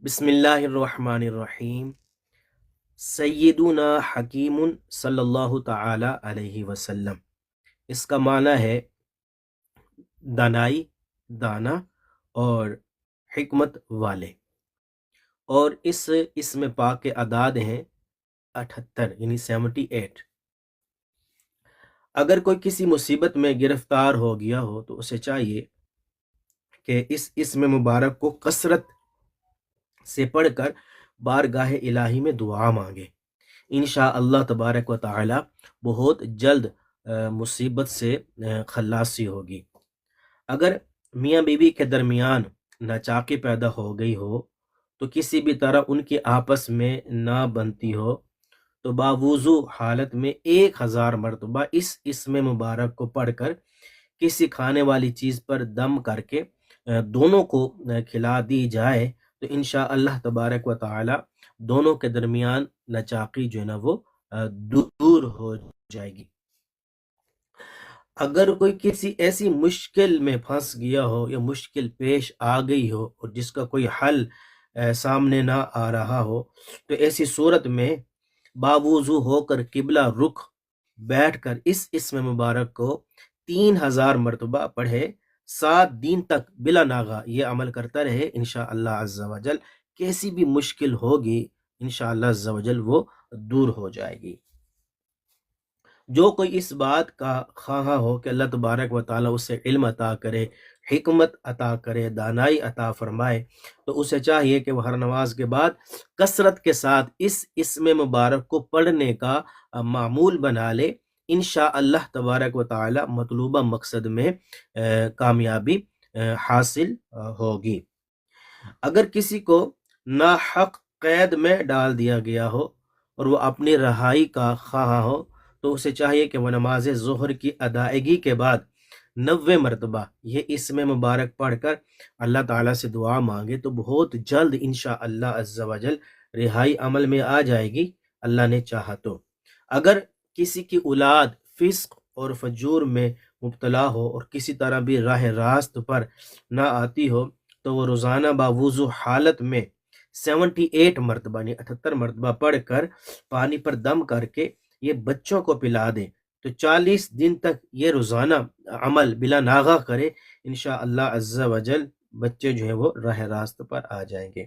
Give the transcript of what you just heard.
بسم اللہ الرحمن الرحیم۔ سیدنا حکیم صلی اللہ تعالی علیہ وسلم، اس کا معنی ہے دانائی، دانا اور حکمت والے، اور اس اسم پاک کے اعداد ہیں 78 یعنی 78۔ اگر کوئی کسی مصیبت میں گرفتار ہو گیا ہو تو اسے چاہیے کہ اس اسم مبارک کو کثرت سے پڑھ کر بارگاہ الہی میں دعا مانگے۔ انشاءاللہ تبارک و تعالی بہت جلد مصیبت سے خلاصی ہوگی۔ اگر میاں بیوی کے درمیان ناچاقی پیدا ہو گئی ہو تو کسی بھی طرح ان کی آپس میں نہ بنتی ہو تو باوضو حالت میں 1000 مرتبہ اس اسم مبارک کو پڑھ کر کسی کھانے والی چیز پر دم کر کے دونوں کو کھلا دی جائے تو انشاءاللہ تبارک و تعالی دونوں کے درمیان ناچاقی جو ہے نا وہ دور ہو جائے گی۔ اگر کوئی کسی ایسی مشکل میں پھنس گیا ہو یا مشکل پیش آ گئی ہو اور جس کا کوئی حل سامنے نہ آ رہا ہو تو ایسی صورت میں باوضو ہو کر قبلہ رخ بیٹھ کر اس اسم مبارک کو 3000 مرتبہ پڑھے، 7 دن تک بلا ناغہ یہ عمل کرتا رہے، انشاءاللہ عز و جل کیسی بھی مشکل ہوگی انشاءاللہ عز و جل وہ دور ہو جائے گی۔ جو کوئی اس بات کا خواہاں ہو کہ اللہ تبارک و تعالیٰ اسے علم عطا کرے، حکمت عطا کرے، دانائی عطا فرمائے، تو اسے چاہیے کہ وہ ہر نماز کے بعد کثرت کے ساتھ اس اسم مبارک کو پڑھنے کا معمول بنا لے۔ انشاءاللہ تبارک و تعالی مطلوبہ مقصد میں کامیابی حاصل ہوگی۔ اگر کسی کو ناحق قید میں ڈال دیا گیا ہو اور وہ اپنی رہائی کا خواہاں ہو تو اسے چاہیے کہ وہ نماز ظہر کی ادائیگی کے بعد 90 مرتبہ یہ اسم مبارک پڑھ کر اللہ تعالیٰ سے دعا مانگے تو بہت جلد انشاءاللہ عز و جل رہائی عمل میں آ جائے گی، اللہ نے چاہا تو۔ اگر کسی کی اولاد فسق اور فجور میں مبتلا ہو اور کسی طرح بھی راہ راست پر نہ آتی ہو تو وہ روزانہ باوضو حالت میں 78 مرتبہ یعنی 78 مرتبہ پڑھ کر پانی پر دم کر کے یہ بچوں کو پلا دے تو 40 دن تک یہ روزانہ عمل بلا ناغہ کرے، انشاءاللہ عز و جل بچے جو ہیں وہ راہ راست پر آ جائیں گے۔